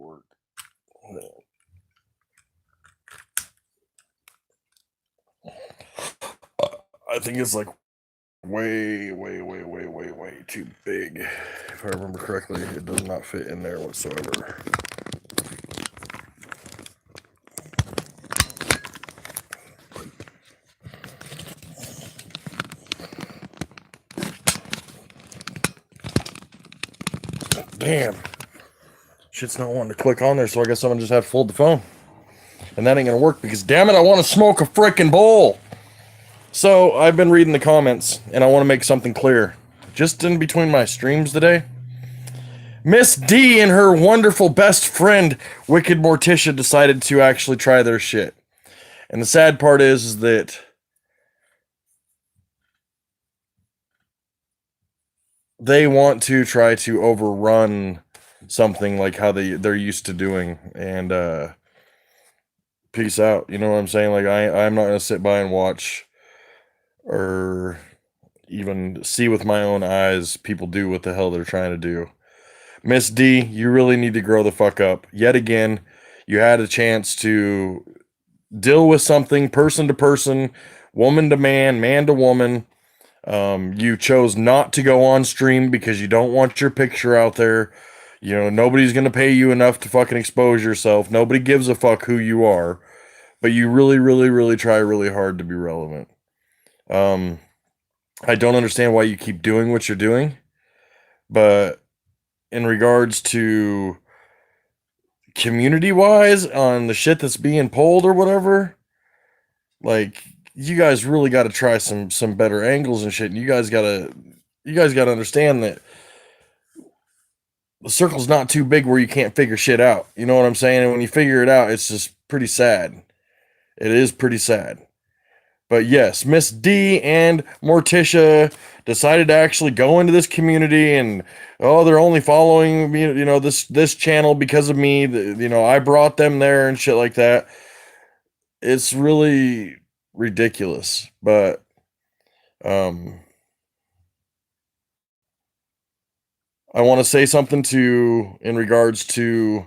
work. I think it's like way too big. If I remember correctly, it does not fit in there whatsoever. Damn. Shit's not wanting to click on there, so I guess I'm gonna just have to fold the phone. And that ain't gonna work because, damn it, I want to smoke a frickin' bowl. So, I've been reading the comments, and I want to make something clear. Just in between my streams today, Miss D and her wonderful best friend, Wicked Morticia, decided to actually try their shit. And the sad part is that they want to try to overrun something like how they're used to doing. And peace out. You know what I'm saying? Like, I'm not going to sit by and watch or even see with my own eyes people do what the hell they're trying to do. Miss D, you really need to grow the fuck up. Yet again, you had a chance to deal with something person to person, woman to man to woman. You chose not to go on stream because you don't want your picture out there. You know, nobody's going to pay you enough to fucking expose yourself. Nobody gives a fuck who you are. But you really try really hard to be relevant. I don't understand why you keep doing what you're doing. But in regards to community-wise on the shit that's being pulled or whatever, like, you guys really got to try some better angles and shit. And you guys got to understand that the circle's not too big where you can't figure shit out. You know what I'm saying? And when you figure it out, it's just pretty sad. It is pretty sad. But yes, Miss D and Morticia decided to actually go into this community and, oh, they're only following me, you know, this channel because of me. You know, I brought them there and shit like that. It's really ridiculous. But I want to say something in regards to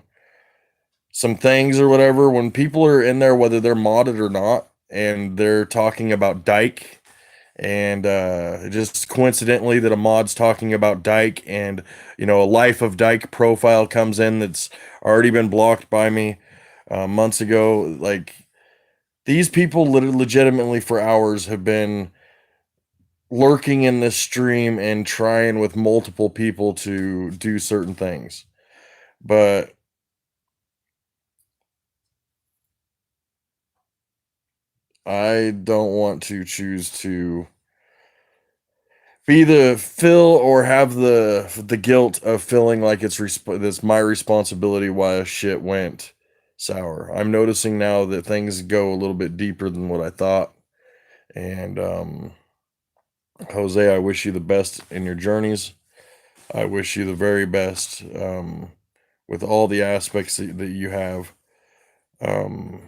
some things or whatever. When people are in there, whether they're modded or not, and they're talking about Tyke, and just coincidentally that a mod's talking about Tyke, and, you know, a Life of Tyke profile comes in that's already been blocked by me months ago. Like, these people legitimately for hours have been lurking in this stream and trying with multiple people to do certain things. But I don't want to choose to be the fill or have the guilt of feeling like it's my responsibility why shit went sour. I'm noticing now that things go a little bit deeper than what I thought. And Jose, I wish you the best in your journeys. I wish you the very best with all the aspects that you have. And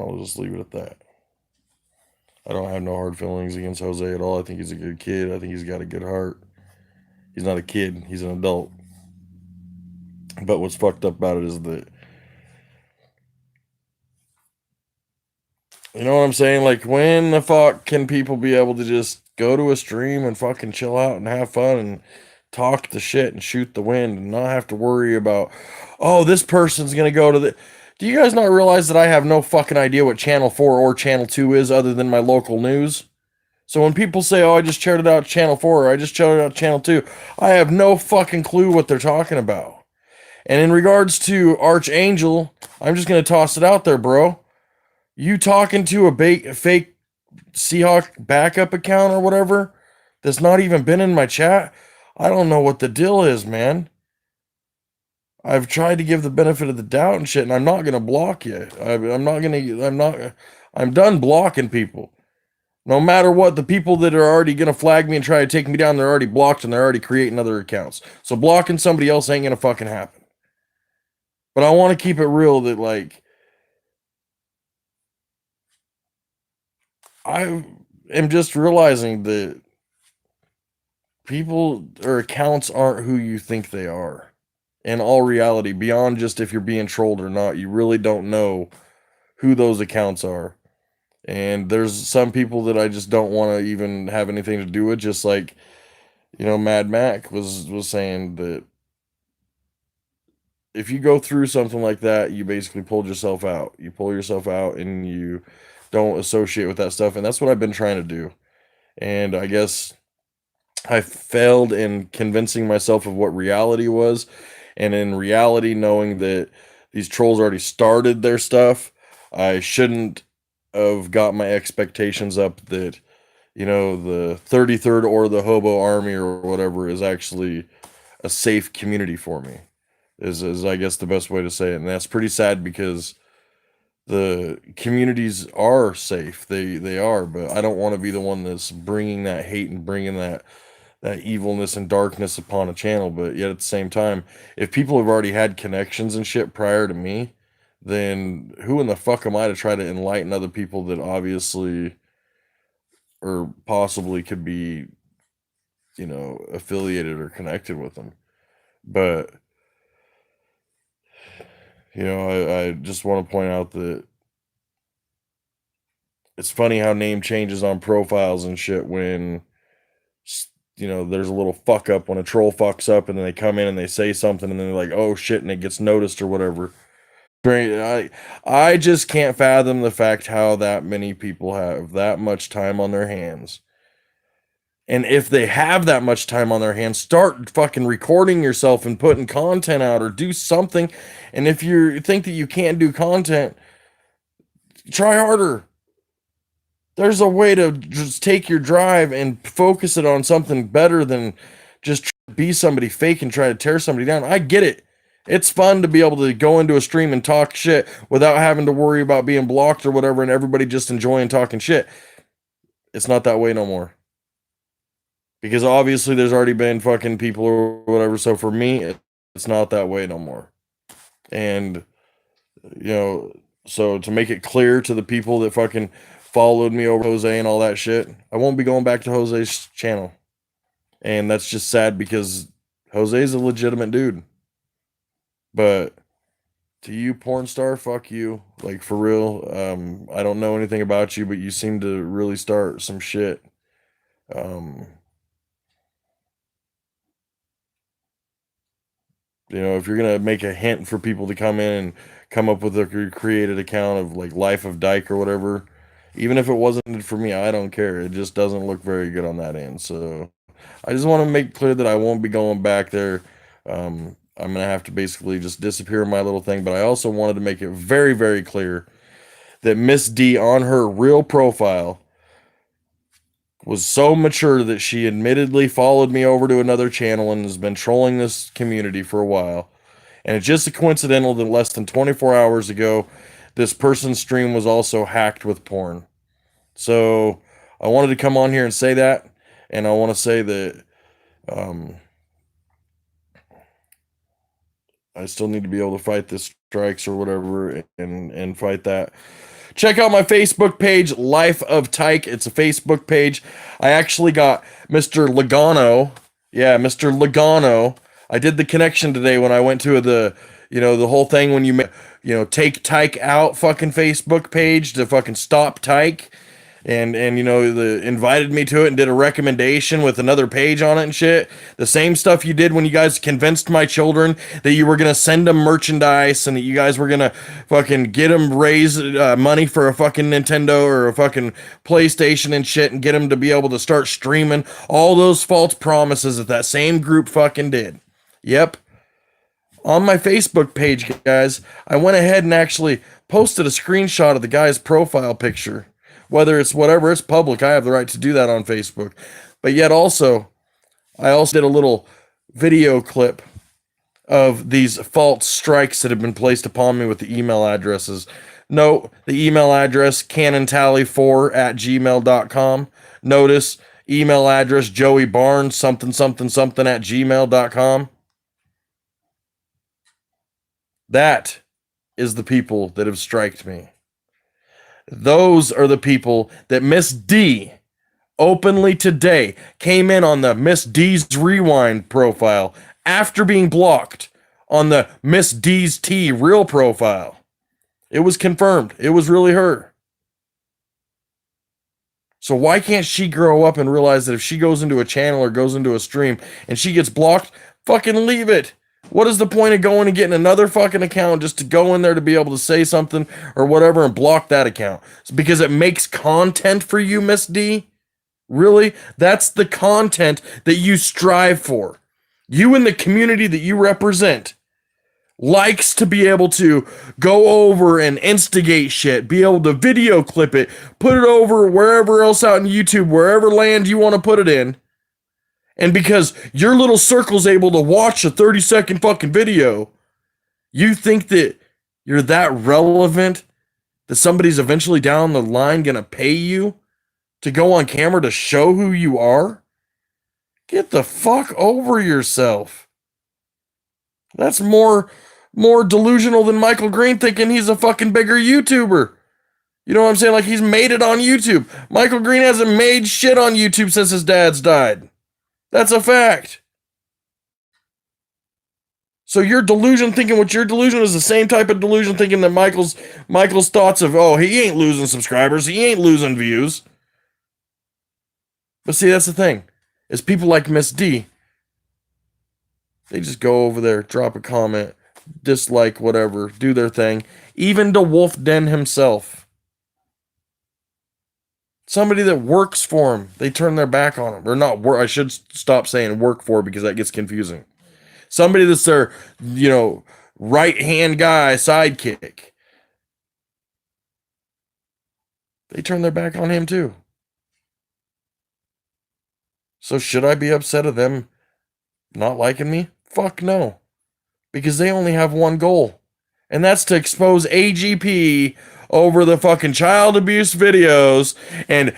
I'll just leave it at that. I don't have no hard feelings against Jose at all. I think he's a good kid. I think he's got a good heart. He's not a kid. He's an adult. But what's fucked up about it is that, you know what I'm saying? Like, when the fuck can people be able to just go to a stream and fucking chill out and have fun and talk the shit and shoot the wind and not have to worry about, oh, this person's gonna go to the... Do you guys not realize that I have no fucking idea what Channel 4 or Channel 2 is other than my local news? So when people say, oh, I just shouted out Channel 4 or I just shouted out Channel 2, I have no fucking clue what they're talking about. And in regards to Archangel, I'm just going to toss it out there, bro. You talking to a fake Seahawk backup account or whatever that's not even been in my chat? I don't know what the deal is, man. I've tried to give the benefit of the doubt and shit, and I'm not going to block you. I'm done blocking people. No matter what, the people that are already going to flag me and try to take me down, they're already blocked and they're already creating other accounts. So blocking somebody else ain't going to fucking happen. But I want to keep it real that, like, I am just realizing that people or accounts aren't who you think they are. In all reality, beyond just if you're being trolled or not, you really don't know who those accounts are. And there's some people that I just don't want to even have anything to do with, just like, Mad Mac was saying that if you go through something like that, you basically pulled yourself out. You pull yourself out and you don't associate with that stuff. And that's what I've been trying to do. And I guess I failed in convincing myself of what reality was. And in reality, knowing that these trolls already started their stuff, I shouldn't have got my expectations up that, the 33rd or the Hobo Army or whatever is actually a safe community for me. Is I guess the best way to say it. And that's pretty sad because the communities are safe. They are, but I don't want to be the one that's bringing that hate and bringing that evilness and darkness upon a channel. But yet at the same time, if people have already had connections and shit prior to me, then who in the fuck am I to try to enlighten other people that obviously or possibly could be, affiliated or connected with them? But I just want to point out that it's funny how name changes on profiles and shit when there's a little fuck up when a troll fucks up and then they come in and they say something and then they're like, oh shit, and it gets noticed or whatever. I just can't fathom the fact how that many people have that much time on their hands. And if they have that much time on their hands, start fucking recording yourself and putting content out or do something. And if you think that you can't do content, try harder. There's a way to just take your drive and focus it on something better than just be somebody fake and try to tear somebody down. I get it. It's fun to be able to go into a stream and talk shit without having to worry about being blocked or whatever and everybody just enjoying talking shit. It's not that way no more. Because obviously there's already been fucking people or whatever. So for me, it's not that way no more. And, so to make it clear to the people that fucking followed me over Jose and all that shit, I won't be going back to Jose's channel. And that's just sad because Jose's a legitimate dude. But to you, porn star, fuck you. Like, for real. I don't know anything about you, but you seem to really start some shit. If you're gonna make a hint for people to come in and come up with a created account of like Life of Dyke or whatever, even if it wasn't for me, I don't care. It just doesn't look very good on that end. So I just want to make clear that I won't be going back there. I'm gonna have to basically just disappear my little thing. But I also wanted to make it very, very clear that Miss D on her real profile was so mature that she admittedly followed me over to another channel and has been trolling this community for a while. And it's just a coincidental that less than 24 hours ago, this person's stream was also hacked with porn. So I wanted to come on here and say that. And I want to say that I still need to be able to fight the strikes or whatever and fight that. Check out my Facebook page, Life of Tyke. It's a Facebook page. I actually got Mr. Logano. Yeah, Mr. Logano. I did the connection today when I went to the whole thing when take Tyke out fucking Facebook page to fucking stop Tyke. And invited me to it and did a recommendation with another page on it and shit. The same stuff you did when you guys convinced my children that you were gonna send them merchandise and that you guys were gonna fucking get them raise money for a fucking Nintendo or a fucking PlayStation and shit and get them to be able to start streaming. All those false promises that same group fucking did. Yep. On my Facebook page, guys, I went ahead and actually posted a screenshot of the guy's profile picture. Whether it's whatever, it's public. I have the right to do that on Facebook. But yet I also did a little video clip of these false strikes that have been placed upon me with the email addresses. Note the email address canontally4@gmail.com. Notice email address Joey Barnes something something something at gmail.com. That is the people that have striked me. those are the people that Miss D openly today came in on the Miss D's Rewind profile after being blocked on the Miss D's T real profile. It was confirmed. It was really her. So why can't she grow up and realize that if she goes into a channel or goes into a stream and she gets blocked, fucking leave it. What is the point of going and getting another fucking account just to go in there to be able to say something or whatever and block that account? It's because it makes content for you, Miss D? Really? That's the content that you strive for. You and the community that you represent likes to be able to go over and instigate shit, be able to video clip it, put it over wherever else out in YouTube, wherever land you want to put it in. And because your little circle's able to watch a 30-second fucking video, you think that you're that relevant that somebody's eventually down the line going to pay you to go on camera to show who you are? Get the fuck over yourself. That's more delusional than Michael Green thinking he's a fucking bigger YouTuber. You know what I'm saying? Like, he's made it on YouTube. Michael Green hasn't made shit on YouTube since his dad's died. That's a fact. So your delusion thinking what your delusion is the same type of delusion thinking that Michael's thoughts of, oh, he ain't losing subscribers, he ain't losing views. But see, that's the thing. Is people like Miss D, they just go over there, drop a comment, dislike whatever, do their thing. Even to Wolf Den himself. Somebody that works for him, they turn their back on him. Or not work, I should stop saying work for because that gets confusing. Somebody that's their, right-hand guy, sidekick. They turn their back on him too. So should I be upset at them not liking me? Fuck no. Because they only have one goal. And that's to expose AGP over the fucking child abuse videos and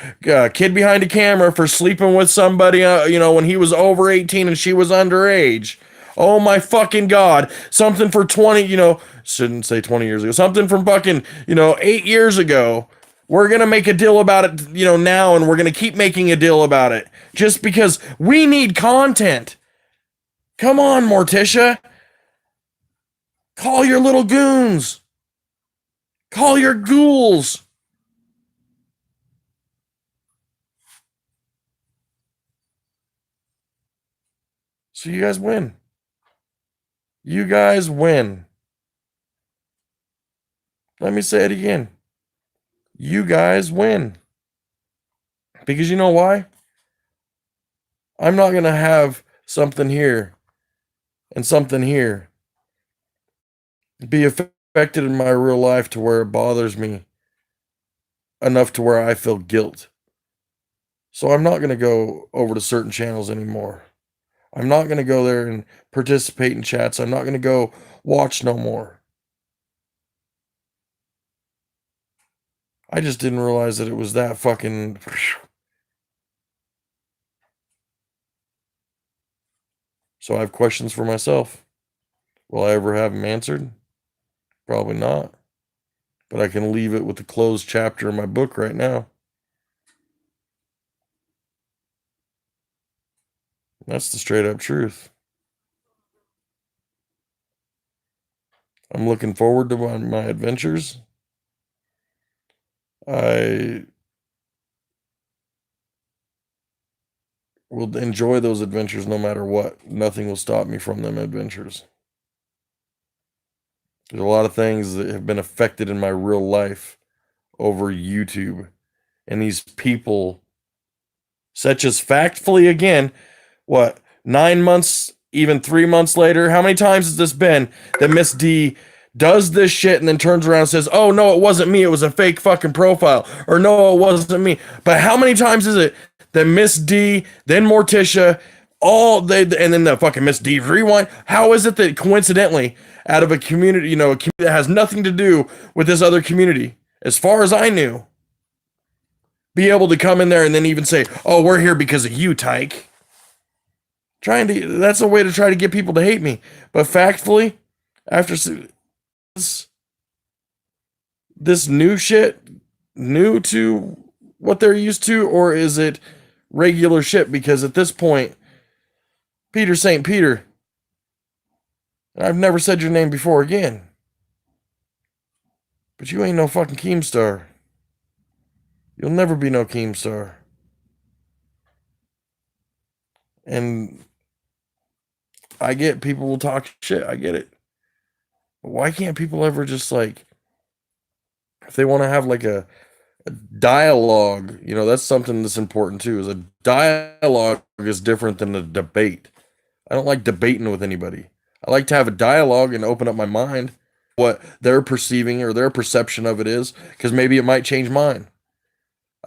kid behind a camera for sleeping with somebody, when he was over 18 and she was underage. Oh my fucking God. Something for 20, shouldn't say 20 years ago. Something from fucking, 8 years ago. We're going to make a deal about it, now, and we're going to keep making a deal about it. Just because we need content. Come on, Morticia. Call your little goons. Call your ghouls. So you guys win. You guys win. Let me say it again. You guys win. Because you know why? I'm not going to have something here and something here be affected in my real life to where it bothers me enough to where I feel guilt. So I'm not going to go over to certain channels anymore. I'm not going to go there and participate in chats. I'm not going to go watch no more. I just didn't realize that it was that fucking... So I have questions for myself. Will I ever have them answered? Probably not. But I can leave it with the closed chapter in my book right now. That's the straight up truth. I'm looking forward to my adventures. I will enjoy those adventures no matter what. Nothing will stop me from them adventures. There's a lot of things that have been affected in my real life over YouTube. And these people, such as Factfully again, 9 months, even 3 months later, how many times has this been that Miss D does this shit and then turns around and says, oh, no, it wasn't me, it was a fake fucking profile, or no, it wasn't me. But how many times is it that Miss D, then Morticia, and then the fucking Miss D Rewind, how is it that coincidentally, out of a community, a community that has nothing to do with this other community, as far as I knew, be able to come in there and then even say, oh, we're here because of you, Tyke. That's a way to try to get people to hate me. But Factfully, after this new shit, new to what they're used to, or is it regular shit? Because at this point, Peter St. Peter, I've never said your name before again, but you ain't no fucking Keemstar. You'll never be no Keemstar. And I get people will talk shit. I get it. But why can't people ever just like, if they want to have like a dialogue, that's something that's important too. Is a dialogue is different than a debate. I don't like debating with anybody. I like to have a dialogue and open up my mind, what they're perceiving or their perception of it is, because maybe it might change mine.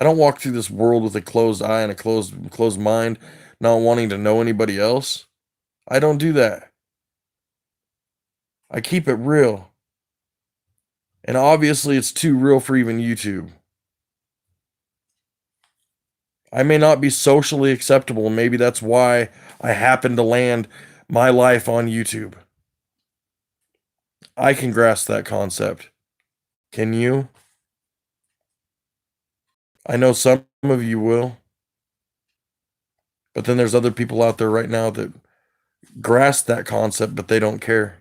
I don't walk through this world with a closed eye and a closed mind, not wanting to know anybody else. I don't do that. I keep it real. And obviously it's too real for even YouTube. I may not be socially acceptable, and maybe that's why I happen to land my life on YouTube. I can grasp that concept. Can you? I know some of you will. But then there's other people out there right now that grasp that concept, but they don't care.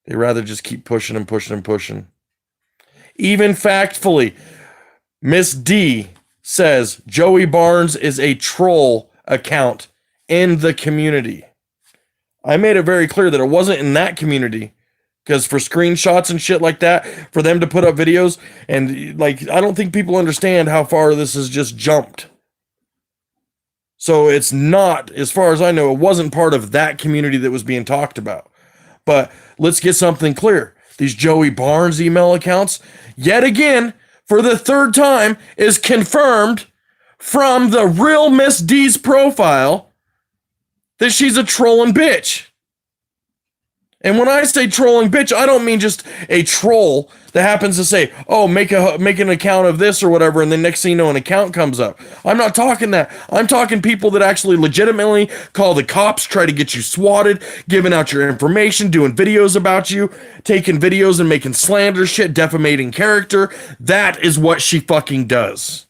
They rather just keep pushing and pushing and pushing. Even factfully, Miss D says Joey Barnes is a troll account in the community. I made it very clear that it wasn't in that community, because for screenshots and shit like that, for them to put up videos, and like, I don't think people understand how far this has just jumped. So it's not, as far as I know, it wasn't part of that community that was being talked about. But let's get something clear. These Joey Barnes email accounts, yet again, for the third time, is confirmed from the real Miss D's profile that she's a trolling bitch. And when I say trolling bitch, I don't mean just a troll that happens to say, oh, make an account of this or whatever, and then next thing you know, an account comes up. I'm not talking that. I'm talking people that actually legitimately call the cops, try to get you swatted, giving out your information, doing videos about you, taking videos and making slander shit, defamating character. That is what she fucking does.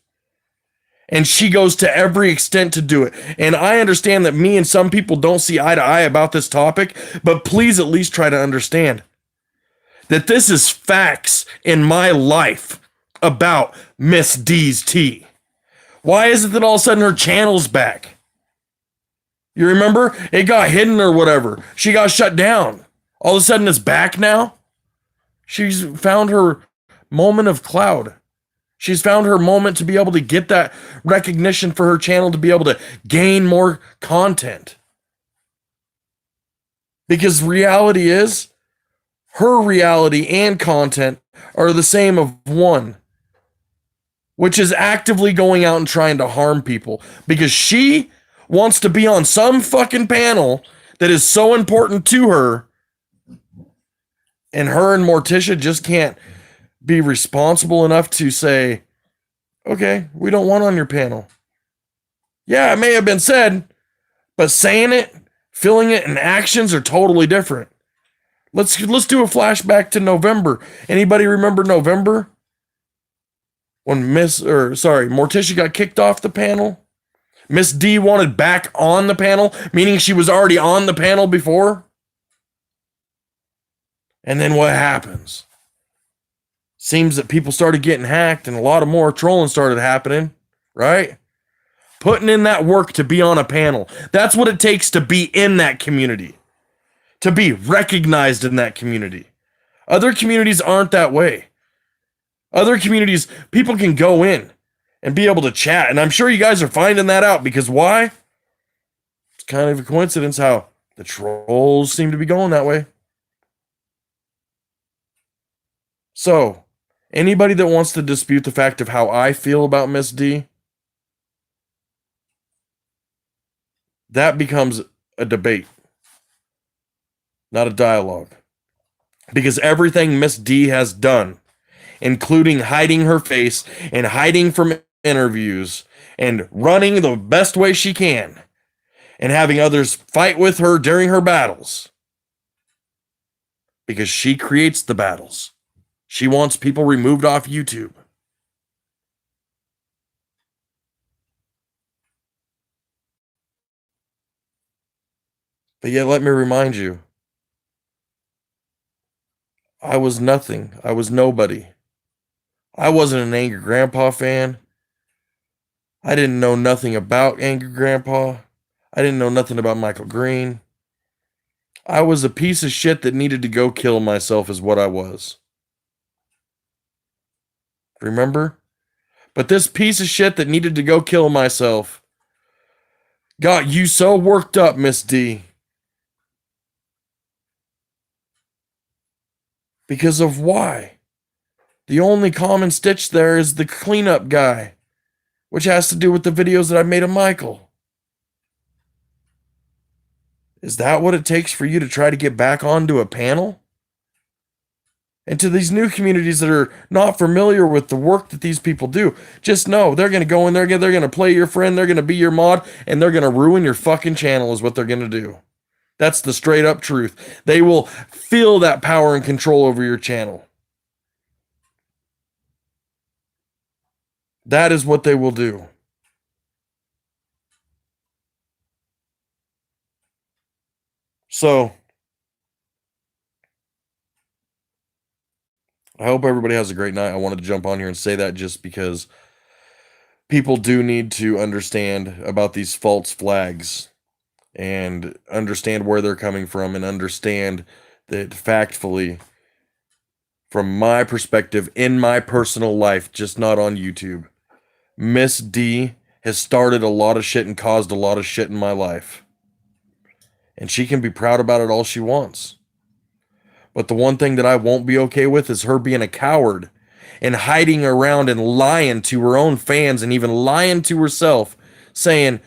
And she goes to every extent to do it. And I understand that me and some people don't see eye to eye about this topic, but please at least try to understand that this is facts in my life about Miss D's tea. Why is it that all of a sudden her channel's back? You remember? It got hidden or whatever. She got shut down. All of a sudden it's back now? She's found her moment of cloud. She's found her moment to be able to get that recognition for her channel, to be able to gain more content. Because reality is, her reality and content are the same of one, which is actively going out and trying to harm people. Because she wants to be on some fucking panel that is so important to her, and her and Morticia just can't be responsible enough to say, okay, we don't want on your panel. Yeah, it may have been said, but saying it, feeling it, and actions are totally different. Let's do a flashback to November. Anybody remember November? When Morticia got kicked off the panel? Miss D wanted back on the panel, meaning she was already on the panel before? And then what happens? Seems that people started getting hacked and a lot of more trolling started happening, right? Putting in that work to be on a panel. That's what it takes to be in that community, to be recognized in that community. Other communities aren't that way. Other communities, people can go in and be able to chat. And I'm sure you guys are finding that out, because why? It's kind of a coincidence how the trolls seem to be going that way. So, anybody that wants to dispute the fact of how I feel about Miss D, that becomes a debate, not a dialogue. Because everything Miss D has done, including hiding her face and hiding from interviews and running the best way she can and having others fight with her during her battles, because she creates the battles. She wants people removed off YouTube. But yet, let me remind you, I was nothing. I was nobody. I wasn't an Angry Grandpa fan. I didn't know nothing about Angry Grandpa. I didn't know nothing about Michael Green. I was a piece of shit that needed to go kill myself, is what I was. Remember? But this piece of shit that needed to go kill myself got you so worked up, Miss D. Because of why? The only common stitch there is the cleanup guy, which has to do with the videos that I made of Michael. Is that what it takes for you to try to get back onto a panel? And to these new communities that are not familiar with the work that these people do, just know they're going to go in there, they're going to play your friend, they're going to be your mod, and they're going to ruin your fucking channel, is what they're going to do. That's the straight up truth. They will feel that power and control over your channel. That is what they will do. So, I hope everybody has a great night. I wanted to jump on here and say that just because people do need to understand about these false flags and understand where they're coming from and understand that factfully, from my perspective, in my personal life, just not on YouTube, Miss D has started a lot of shit and caused a lot of shit in my life. And she can be proud about it all she wants. But the one thing that I won't be okay with is her being a coward and hiding around and lying to her own fans and even lying to herself, saying,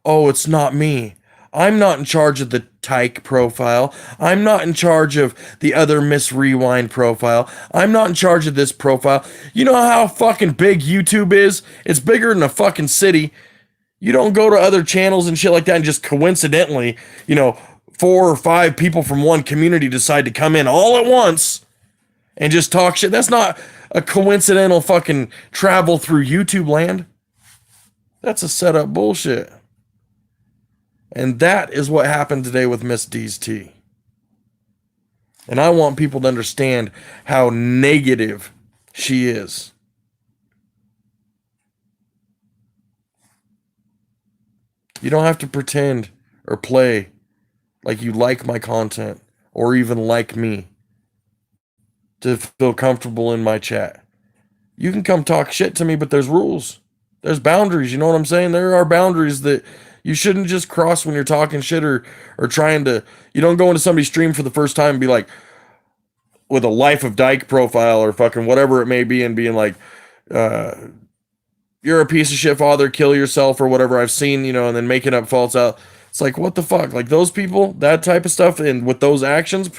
oh, it's not me. I'm not in charge of the Tyke profile. I'm not in charge of the other Miss Rewind profile. I'm not in charge of this profile. You know how fucking big YouTube is? It's bigger than a fucking city. You don't go to other channels and shit like that and just coincidentally, 4 or 5 people from one community decide to come in all at once and just talk shit. That's not a coincidental fucking travel through YouTube land. That's a setup bullshit. And that is what happened today with Miss D's tea. And I want people to understand how negative she is. You don't have to pretend or play like you like my content or even like me to feel comfortable in my chat. You can come talk shit to me, but there's rules. There's boundaries, you know what I'm saying? There are boundaries that you shouldn't just cross when you're talking shit or trying to, you don't go into somebody's stream for the first time and be like, with a Life of Dyke profile or fucking whatever it may be, and being like, you're a piece of shit father, kill yourself or whatever I've seen, and then making up false out. It's like, what the fuck? Like those people, that type of stuff, and with those actions,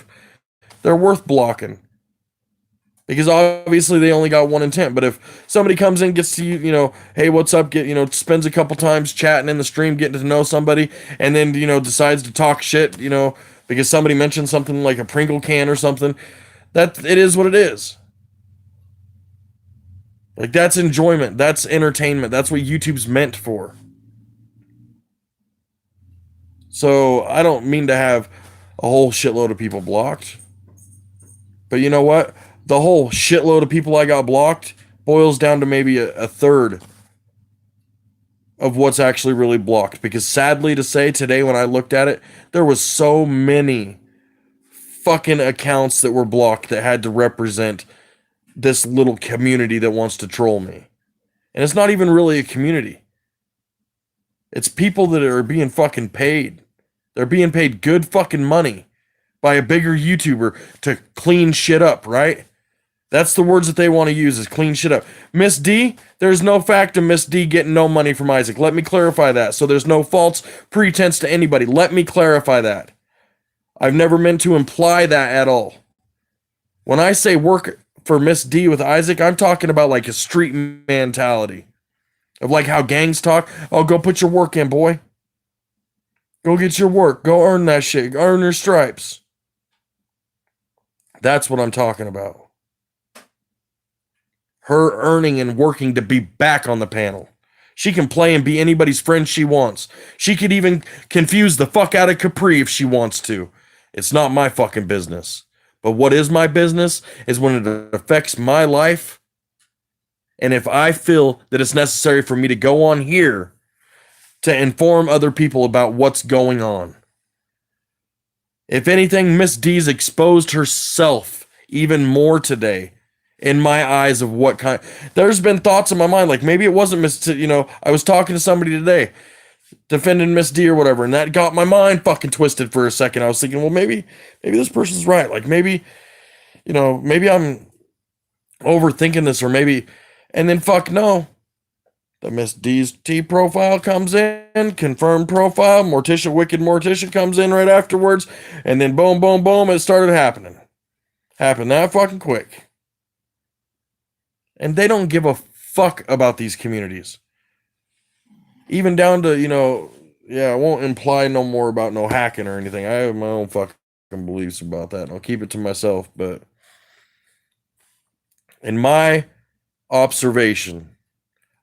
they're worth blocking. Because obviously they only got one intent. But if somebody comes in, gets to you, hey, what's up, spends a couple times chatting in the stream, getting to know somebody, and then, decides to talk shit, because somebody mentioned something like a Pringle can or something, that it is what it is. Like, that's enjoyment. That's entertainment. That's what YouTube's meant for. So I don't mean to have a whole shitload of people blocked. But you know what? The whole shitload of people I got blocked boils down to maybe a third of what's actually really blocked. Because sadly to say, today when I looked at it, there was so many fucking accounts that were blocked that had to represent this little community that wants to troll me. And it's not even really a community. It's people that are being fucking paid. They're being paid good fucking money by a bigger YouTuber to clean shit up, right? That's the words that they want to use, is clean shit up. Miss D, there's no fact of Miss D getting no money from Isaac. Let me clarify that. So there's no false pretense to anybody. Let me clarify that. I've never meant to imply that at all. When I say work for Miss D with Isaac, I'm talking about like a street mentality. Of like how gangs talk. Oh, go put your work in, boy. Go get your work. Go earn that shit. Earn your stripes. That's what I'm talking about. Her earning and working to be back on the panel. She can play and be anybody's friend she wants. She could even confuse the fuck out of Capri if she wants to. It's not my fucking business. But what is my business is when it affects my life. And if I feel that it's necessary for me to go on here to inform other people about what's going on. If anything, Miss D's exposed herself even more today in my eyes of what kind. There's been thoughts in my mind, like maybe it wasn't Miss, I was talking to somebody today defending Miss D or whatever, and that got my mind fucking twisted for a second. I was thinking, well, maybe this person's right. Like maybe I'm overthinking this, or maybe, and then fuck no. The Miss D's T profile comes in, confirmed profile, Wicked Morticia comes in right afterwards, and then boom, boom, boom, it started happening. Happened that fucking quick. And they don't give a fuck about these communities. Even down to, I won't imply no more about no hacking or anything. I have my own fucking beliefs about that, and I'll keep it to myself, but in my observation,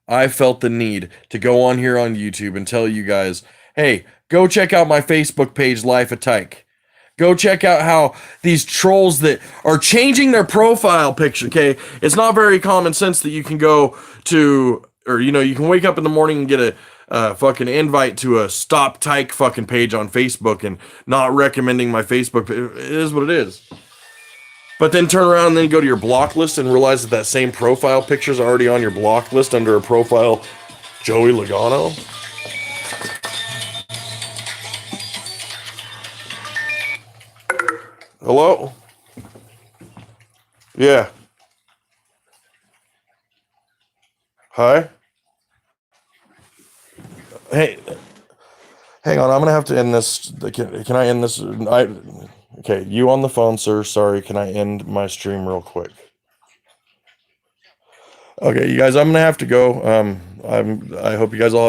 I felt the need to go on here on YouTube and tell you guys, hey, go check out my Facebook page, Life of Tyke. Go check out how these trolls that are changing their profile picture, okay? It's not very common sense that you can go to, or, you can wake up in the morning and get a fucking invite to a Stop Tyke fucking page on Facebook and not recommending my Facebook. It is what it is. But then turn around and then go to your block list and realize that same profile picture is already on your block list under a profile Joey Logano. Hello? Yeah. Hi? Hey, hang on. I'm going to have to end this. Can I end this? Okay, you on the phone, sir. Sorry, can I end my stream real quick? Okay, you guys, I'm gonna have to go. I hope you guys all have